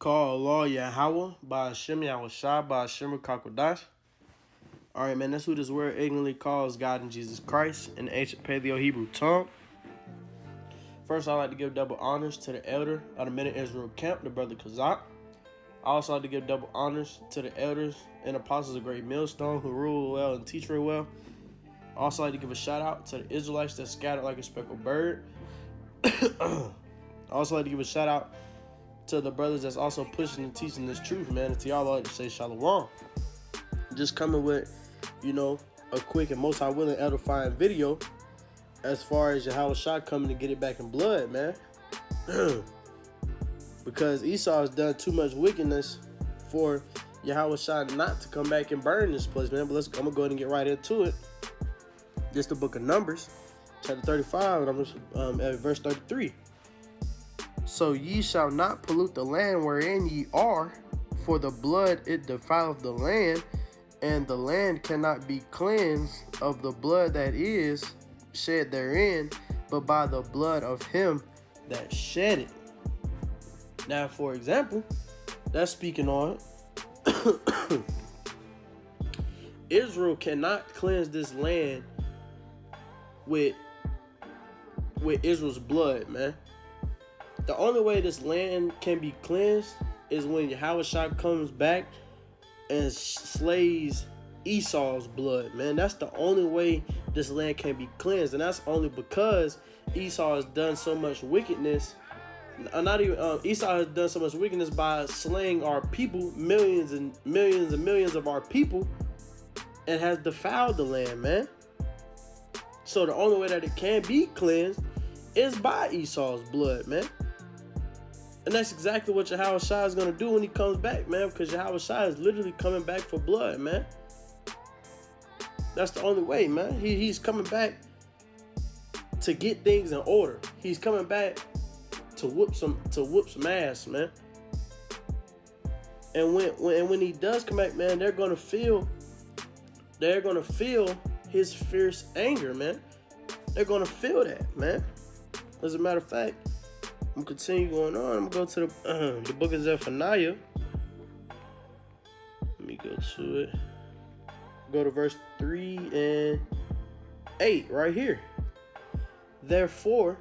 called Law Yahawa by Hashem Yahawashi by Hashem Kakodash. Alright, man, that's who this word ignorantly calls God and Jesus Christ in the ancient Paleo Hebrew tongue. First, I'd like to give double honors to the elder of the Men of Israel camp, the brother Kazak. I also like to give double honors to the elders and apostles of Great Millstone who rule well and teach very well. I also like to give a shout out to the Israelites that scattered like a speckled bird. I also like to give a shout out to the brothers that's also pushing and teaching this truth, man. And to y'all, I like to say shalom. Just coming with, a quick and most high willing edifying video as far as Yahawashi coming to get it back in blood, man. Because Esau has done too much wickedness for Yahawashi not to come back and burn this place, man. But I'm going to go ahead and get right into it. This is the book of Numbers, chapter 35, and I'm at verse 33. So ye shall not pollute the land wherein ye are, for the blood it defileth the land, and the land cannot be cleansed of the blood that is shed therein, but by the blood of him that shed it. Now, for example, that's speaking on Israel cannot cleanse this land with Israel's blood, man. The only way this land can be cleansed is when Yahawashi comes back and slays Esau's blood, man. That's the only way this land can be cleansed, and that's only because Esau has done so much wickedness. Esau has done so much wickedness by slaying our people, millions and millions and millions of our people, and has defiled the land, man. So the only way that it can be cleansed is by Esau's blood, man. And that's exactly what Yahawashi is going to do when he comes back, man. Because Yahawashi is literally coming back for blood, man. That's the only way, man. He's coming back to get things in order. He's coming back to whoop some ass, man. And when he does come back, man, they're gonna feel his fierce anger, man. They're gonna feel that, man. As a matter of fact, I'm gonna continue going on. I'm gonna go to the book of Zephaniah. Let me go to it. Go to verse 3 and 8 right here. Therefore,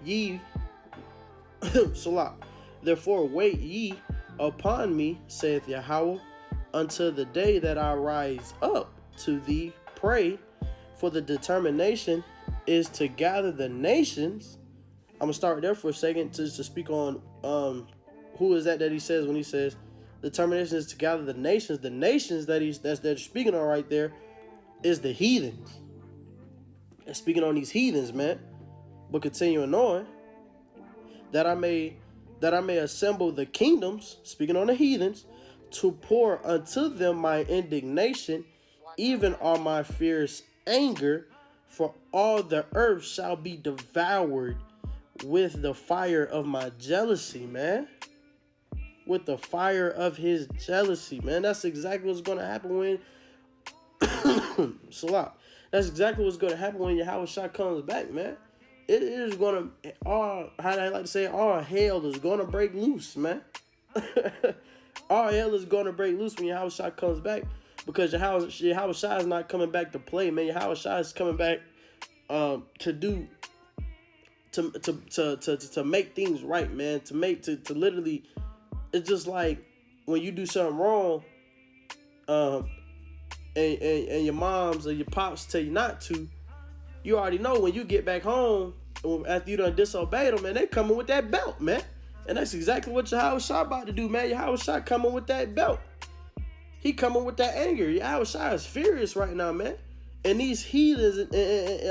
ye Therefore wait ye upon me, saith Yahweh, until the day that I rise up to thee, pray, for the determination is to gather the nations. I'm gonna start there for a second to speak on who is that he says when he says determination is to gather the nations. The nations that they're speaking on right there is the heathens. And speaking on these heathens, man. But continuing on, that I may assemble the kingdoms, speaking on the heathens, to pour unto them my indignation, even all my fierce anger, for all the earth shall be devoured with the fire of my jealousy, man. With the fire of his jealousy, man. That's exactly what's going to happen when Salah. That's exactly what's going to happen when Yahawashi comes back, man. It is going to, all hell is going to break loose, man. All hell is going to break loose when Yahawashi comes back, because Yahawashi is not coming back to play, man. Yahawashi is coming back to make things right, man. To literally, it's just like when you do something wrong, and your moms or your pops tell you not to. You already know when you get back home after you done disobeyed them, man, they coming with that belt, man. And that's exactly what Yahawashi about to do, man. Yahawashi coming with that belt. He coming with that anger. Yahawashi is furious right now, man. And these heathens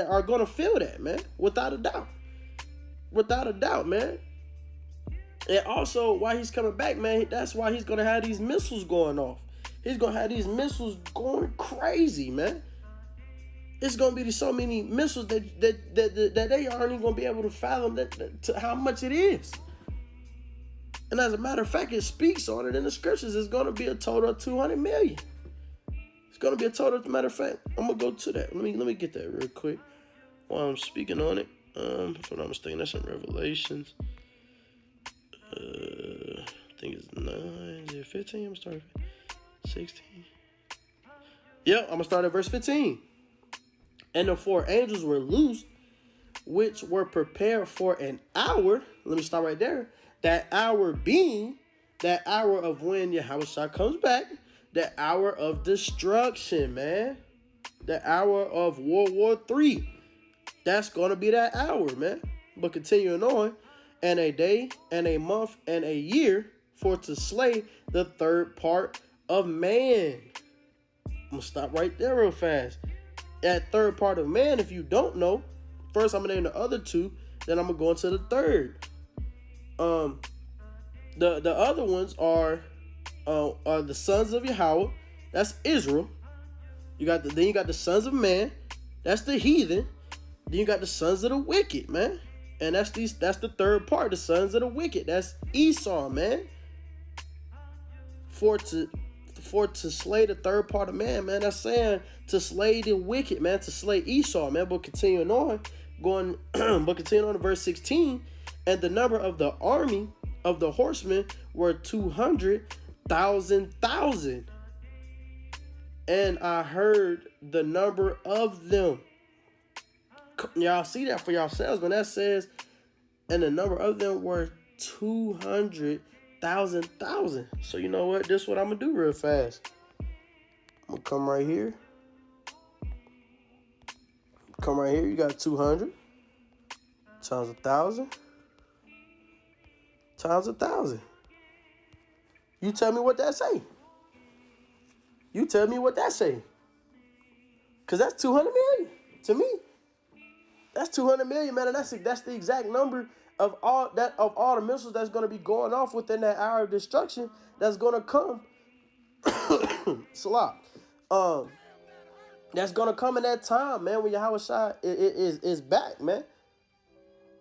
are going to feel that, man. Without a doubt. Without a doubt, man. And also, why he's coming back, man, that's why he's going to have these missiles going off. He's going to have these missiles going crazy, man. It's going to be so many missiles that they aren't even going to be able to fathom to how much it is. And as a matter of fact, it speaks on it in the scriptures. It's going to be a total of 200 million. It's going to be a total, as a matter of fact. I'm going to go to that. Let me get that real quick while I'm speaking on it. If I'm not mistaken, that's in Revelations. I think it's 9. 15. I'm gonna start at 16. Yep, I'm gonna start at verse 15. And the 4 angels were loosed, which were prepared for an hour. Let me start right there. That hour being that hour of when Yahawashi comes back. That hour of destruction, man. The hour of World War III. That's gonna be that hour, man. But continuing on, and a day, and a month, and a year for to slay the third part of man. I'm gonna stop right there real fast. That third part of man, if you don't know, first I'm gonna name the other two, then I'm gonna go into the third. The other ones are the sons of Yahweh. That's Israel. Then you got the sons of man. That's the heathen. Then you got the sons of the wicked, man. And that's the third part, the sons of the wicked. That's Esau, man. For to slay the third part of man, man. That's saying to slay the wicked, man. To slay Esau, man. But continuing on to verse 16. And the number of the army of the horsemen were 200,000. And I heard the number of them. Y'all see that for yourselves, man. That says, and the number of them were 200,000. So you know what? This is what I'm gonna do real fast. I'm gonna come right here. You got 200 times 1,000 times 1,000. You tell me what that say. Cause that's 200 million to me. That's 200 million, man, and that's the exact number of all the missiles that's gonna be going off within that hour of destruction that's gonna come. Salah. That's gonna come in that time, man, when Yahawashi is back, man.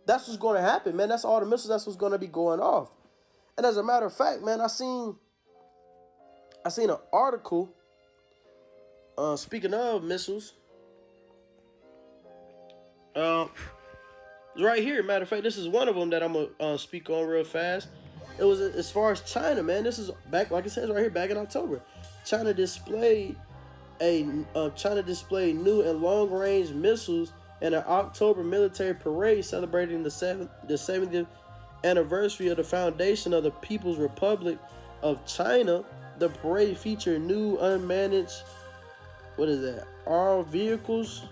That's what's gonna happen, man. That's all the missiles. That's what's gonna be going off. And as a matter of fact, man, I seen an article. Speaking of missiles, right here. Matter of fact, this is one of them that I'm gonna speak on real fast. It was as far as China, man. This is back, like it says right here, back in October. China displayed new and long-range missiles in an October military parade celebrating the 70th anniversary of the foundation of the People's Republic of China. The parade featured new unmanaged, vehicles,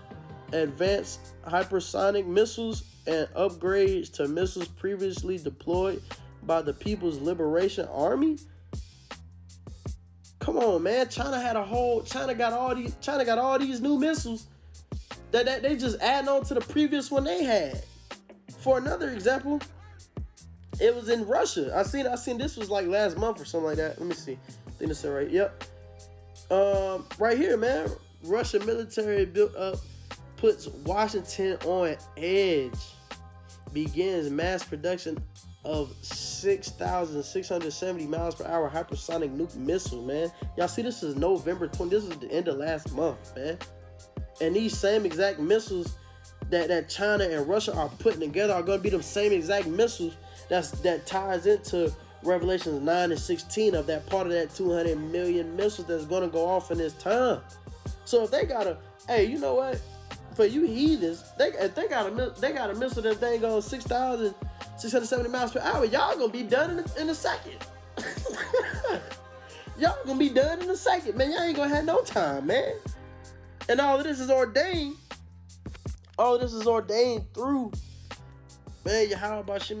advanced hypersonic missiles, and upgrades to missiles previously deployed by the People's Liberation Army. Come on, man. China got all these new missiles that they just add on to the previous one they had. For another example, it was in Russia. I seen this was like last month or something like that. Let me see. I think it's right. Yep. Right here, man. Russian military built up, puts Washington on edge, begins mass production of 6,670 miles per hour hypersonic nuke missile, man. Y'all see, this is November 20. This is the end of last month, man. And these same exact missiles that China and Russia are putting together are going to be the same exact missiles that ties into Revelations 9 and 16 of that part of that 200 million missiles that's going to go off in this time. So if they got hey, you know what? For you heathens, if they got a missile that thing goes 6,670 miles per hour, y'all gonna be done in a second. Y'all gonna be done in a second, man. Y'all ain't gonna have no time, man. And all of this is ordained. All of this is ordained through, man, Yahawashi,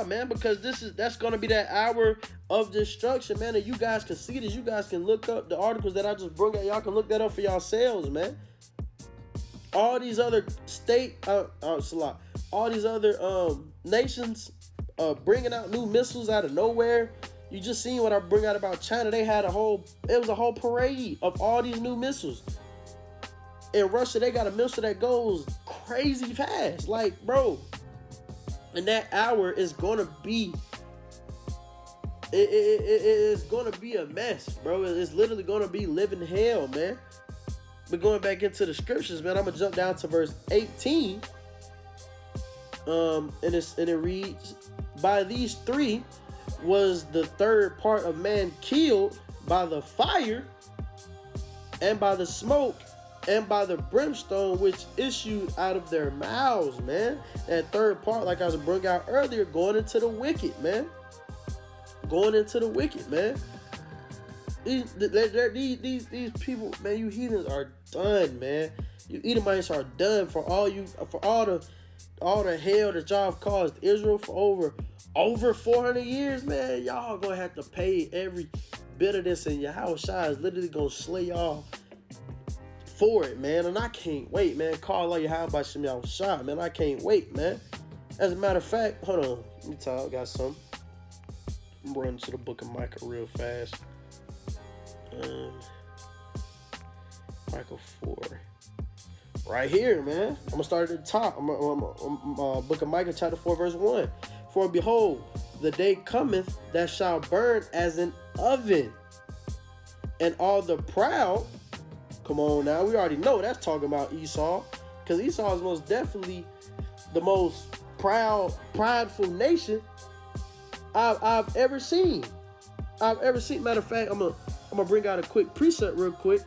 man, because that's gonna be that hour of destruction, man. And you guys can see this. You guys can look up the articles that I just brought out. Y'all can look that up for yourselves, man. All these other all these other nations bringing out new missiles out of nowhere. You just seen what I bring out about China. They had it was a whole parade of all these new missiles. In Russia, they got a missile that goes crazy fast. Like, bro, and that hour is gonna be it's gonna be a mess, bro. It's literally gonna be living hell, man. But going back into the scriptures, man, I'm gonna jump down to verse 18. And it reads, by these three was the third part of man killed by the fire and by the smoke and by the brimstone which issued out of their mouths, man. That third part, like I was bringing out earlier, going into the wicked, man. Going into the wicked, man. These people, man, you heathens are done, man. You Edomites are done for all the hell that y'all have caused Israel for over 400 years, man. Y'all gonna have to pay every bit of this, and Yahawashi is literally gonna slay y'all for it, man. And I can't wait, man. Call Allah Yahawashi, man. I can't wait, man. As a matter of fact, hold on. Let me tell you, I got some. I'm running to the book of Micah real fast. Micah 4. Right here, man. I'm gonna start at the top. I'm book of Micah chapter 4 verse 1. For behold, the day cometh that shall burn as an oven, and all the proud. Come on now, we already know that's talking about Esau, because Esau is most definitely the most prideful nation I've ever seen. Matter of fact, I'm gonna bring out a quick precept real quick,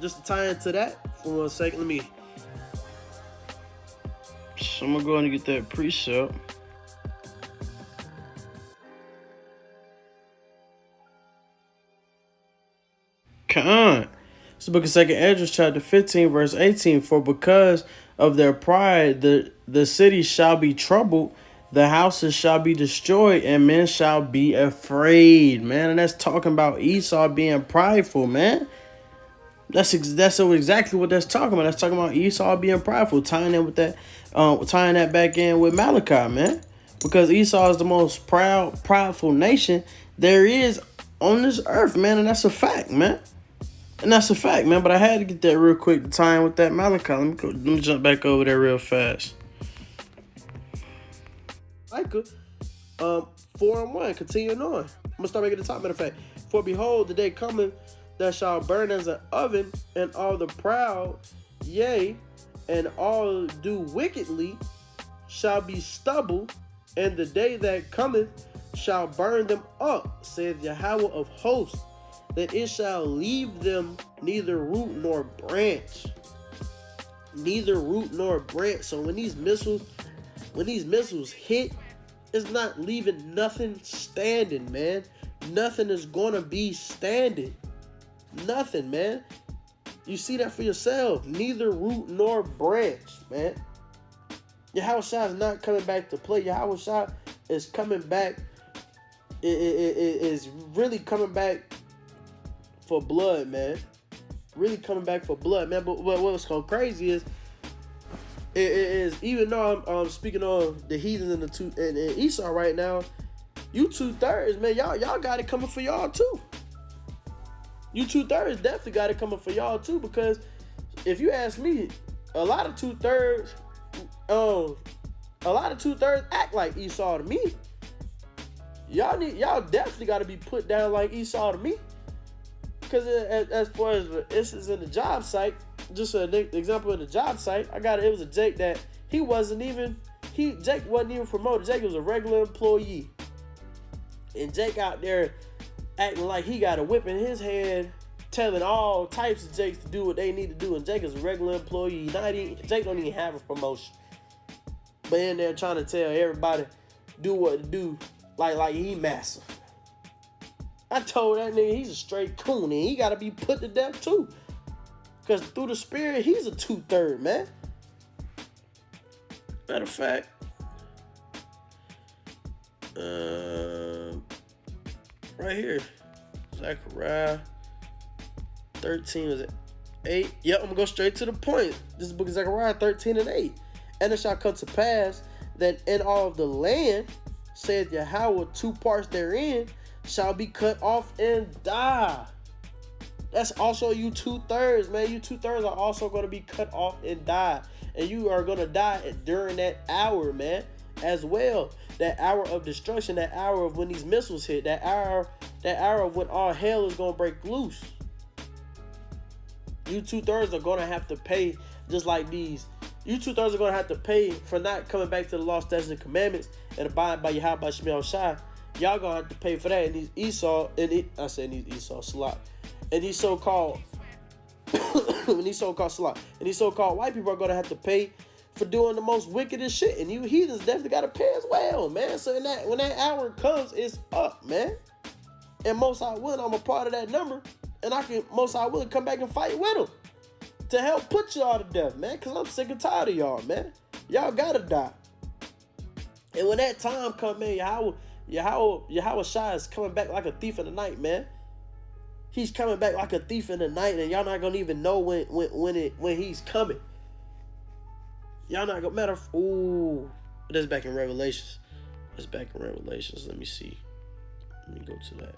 just to tie into that for 1 second. So I'm gonna go ahead and get that precept. Come. It's the book of 2nd Ezra, chapter 15, verse 18. For because of their pride, the city shall be troubled, the houses shall be destroyed, and men shall be afraid, man. And that's talking about Esau being prideful, man. That's exactly what that's talking about. That's talking about Esau being prideful, tying in with that, tying that back in with Malachi, man. Because Esau is the most prideful nation there is on this earth, man, and that's a fact, man. And that's a fact, man. But I had to get that real quick to tie in with that Malachi. Let me jump back over there real fast. Micah, 4:1, continuing on. I'm gonna start making the top. Matter of fact, for behold, the day cometh that shall burn as an oven, and all the proud, yea, and all do wickedly shall be stubble, and the day that cometh shall burn them up, saith Yahweh of hosts, that it shall leave them neither root nor branch. Neither root nor branch. So when these missiles hit, it's not leaving nothing standing, man. Nothing is gonna be standing. Nothing, man. You see that for yourself. Neither root nor branch, man. Yahawashi is not coming back to play. Yahawashi is coming back. It is really coming back for blood, man. Really coming back for blood, man. But what's so crazy is, even though I'm speaking on the heathens and Esau right now, you 2/3, man. Y'all got it coming for y'all too. You 2/3 definitely got it coming for y'all too, because if you ask me, a lot of 2/3 act like Esau to me. Y'all definitely got to be put down like Esau to me. Because as far as this is in the job site, just an example in the job site, it was a Jake that Jake wasn't even promoted. Jake was a regular employee. And Jake out there acting like he got a whip in his hand, telling all types of Jakes to do what they need to do. And Jake is a regular employee. Jake don't even have a promotion. But in there trying to tell everybody do what to do, like he massive. I told that nigga he's a straight coon and he got to be put to death too. Because through the spirit, he's a 2/3, man. Matter of fact, right here, Zechariah 13, was it 8? Yep, I'm going to go straight to the point. This is the book of Zechariah 13 and 8. And it shall come to pass that in all of the land, saith Yahweh, 2 parts therein shall be cut off and die. That's also you 2/3, man. You 2/3 are also going to be cut off and die. And you are going to die during that hour, man, as well. That hour of destruction, that hour of when these missiles hit, that hour of when all hell is going to break loose. You 2/3 are going to have to pay just like these. You 2/3 are going to have to pay for not coming back to the law, statutes, and commandments and abiding by Yahawashi Shai. Y'all gonna have to pay for that. And these Esau, I said these Esau, Salak, and these so-called, and these so-called Salak, and these so-called white people are gonna have to pay for doing the most wickedest shit. And you heathens definitely gotta pay as well, man. So when that hour comes, it's up, man. And most I will, I'm a part of that number, and most I will come back and fight with them to help put y'all to death, man. Cause I'm sick and tired of y'all, man. Y'all gotta die. And when that time come, man, Yahawashi is coming back like a thief in the night, man. He's coming back like a thief in the night, and y'all not gonna even know when he's coming. Y'all not gonna matter. Ooh, that's back in Revelations. That's back in Revelations. Let me see. Let me go to that.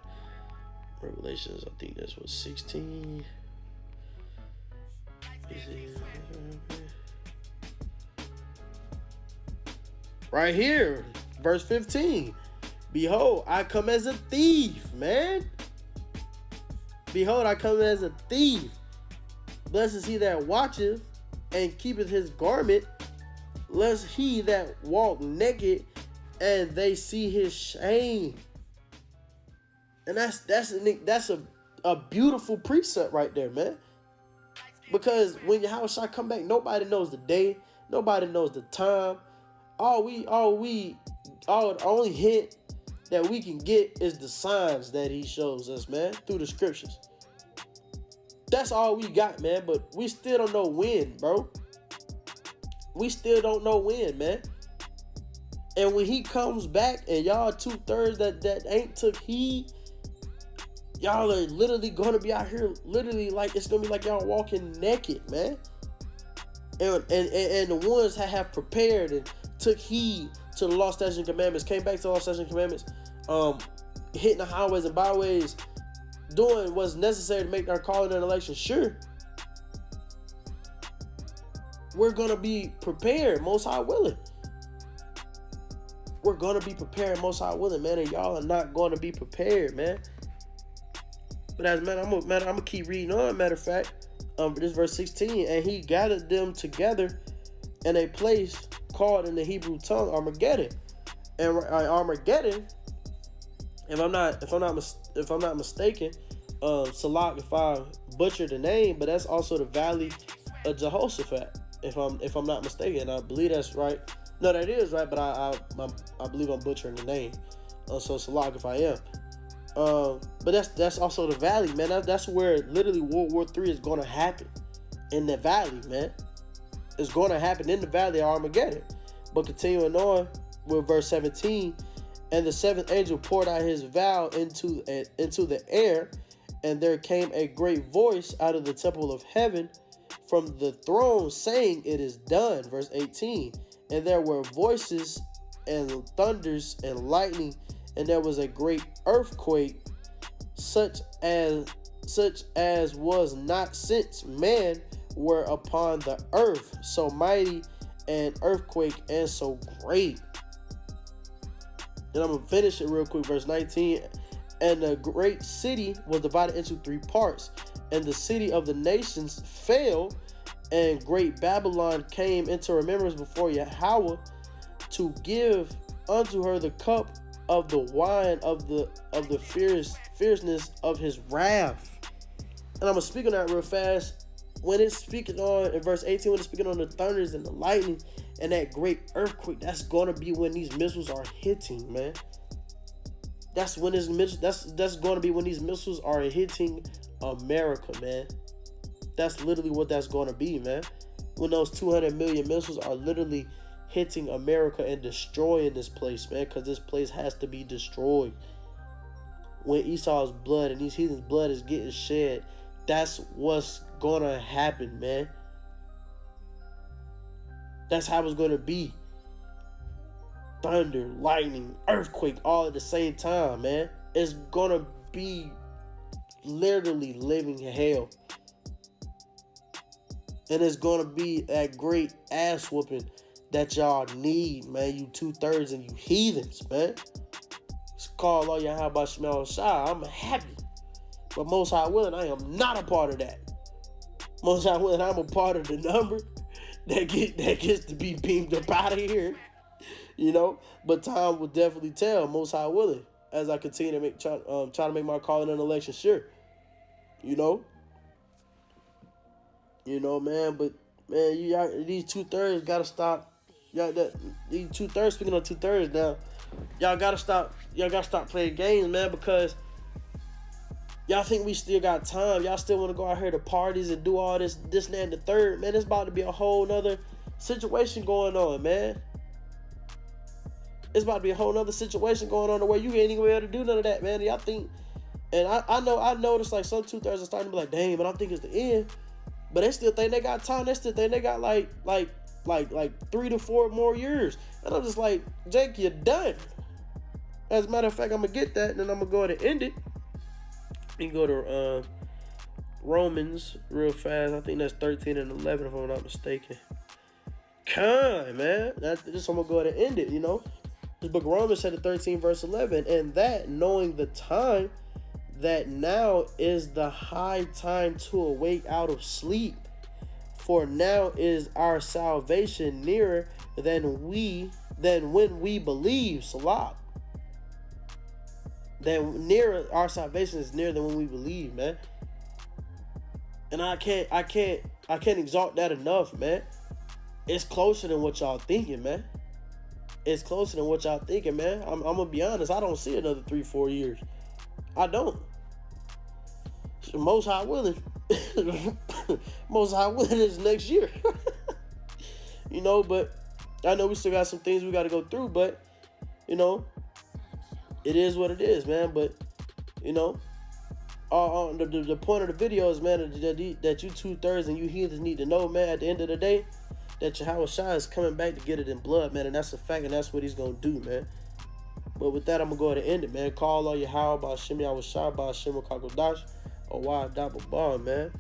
Revelations. I think that's what 16. Is it? Right here, verse 15. Behold, I come as a thief, man. Behold, I come as a thief. Blessed is he that watcheth and keepeth his garment, lest he that walk naked and they see his shame. And that's a beautiful precept right there, man. Because when Yahawashi come back, nobody knows the day, nobody knows the time. The only hint that we can get is the signs that he shows us, man, through the scriptures. That's all we got, man. But we still don't know when, bro. We still don't know when, man. And when he comes back and y'all 2/3 that ain't took heed, y'all are literally gonna be out here, literally like it's gonna be like y'all walking naked, man. And the ones that have prepared and took heed to the law, statutes, and commandments, came back to the law, statutes, and commandments, hitting the highways and byways, doing what's necessary to make our calling and election sure. We're gonna be prepared, Most High willing. We're gonna be prepared, Most High willing, man. And y'all are not gonna be prepared, man. But I'm gonna keep reading on. Matter of fact, this verse 16, and he gathered them together in a place called in the Hebrew tongue Armageddon. And Armageddon, if I'm not mistaken, Salak, if I butchered the name, but that's also the valley of Jehoshaphat. If I'm not mistaken, I believe that's right. No, that is right, but I believe I'm butchering the name. So Salak, if I am. But that's also the valley, man. That's where literally World War III is gonna happen, in the valley, man. It's gonna happen in the valley of Armageddon. But continuing on with verse 17, and the seventh angel poured out his vial into the air, and there came a great voice out of the temple of heaven from the throne, saying, "It is done." Verse 18, and there were voices and thunders and lightning, and there was a great earthquake, such as was not since man were upon the earth, so mighty an earthquake and so great. And I'm gonna finish it real quick. Verse 19, and the great city was divided into 3 parts, and the city of the nations fell, and great Babylon came into remembrance before Yahweh, to give unto her the cup of the wine of the fierceness of his wrath. And I'm gonna speak on that real fast. When it's speaking on in verse 18, when it's speaking on the thunders and the lightning and that great earthquake, that's gonna be when these missiles are hitting, man. That's when that's gonna be when these missiles are hitting America, man. That's literally what that's gonna be, man. When those 200 million missiles are literally hitting America and destroying this place, man, because this place has to be destroyed. When Esau's blood and these heathens' blood is getting shed, that's what's gonna happen, man. That's how it's gonna be. Thunder, lightning, earthquake, all at the same time, man. It's gonna be literally living hell. And it's gonna be that great ass whooping that y'all need, man. You 2/3 and you heathens, man. It's called all y'all about Shemel Shai. I'm happy. But Most High willing, I am not a part of that. Most High willing, I'm a part of the number that gets to be beamed up out of here. You know? But time will definitely tell, Most High willing. as I continue to try to make my call in an election sure. You know, man. But man, these 2/3 gotta stop. These 2/3. Speaking of 2/3 now, y'all gotta stop. Y'all gotta stop playing games, man, because y'all think we still got time. Y'all still want to go out here to parties and do all this, and that, and the third. Man, it's about to be a whole nother situation going on, man. It's about to be a whole nother situation going on the way you ain't even able to do none of that, man. Y'all think, and I noticed like some 2/3 are starting to be like, dang, but I don't think it's the end. But they still think they got time. They still think they got like 3 to 4 more years. And I'm just like, Jake, you're done. As a matter of fact, I'm gonna get that, and then I'm gonna go ahead and end it. You can go to Romans real fast. I think that's 13 and 11 if I'm not mistaken. Come, man. Just I'm gonna go ahead and end it. You know, the book of Romans said in 13 verse 11, and that knowing the time, that now is the high time to awake out of sleep, for now is our salvation nearer than when we believe. Salah. Our salvation is nearer than when we believe, man. And I can't exalt that enough, man. It's closer than what y'all thinking, man. It's closer than what y'all thinking, man. I'm gonna be honest. I don't see another 3-4 years. I don't. Most High willing. Most High willing is next year. You know, but I know we still got some things we got to go through, but you know, it is what it is, man. But you know, the point of the video is, man, that you 2/3 and you heathens need to know, man, at the end of the day, that Yahawashi is coming back to get it in blood, man, and that's a fact, and that's what he's gonna do, man. But with that, I'm gonna go ahead and end it, man. Call all Yahweh by Shem Yahawashi by Shem Kakodash or Why Dabba Bar, man.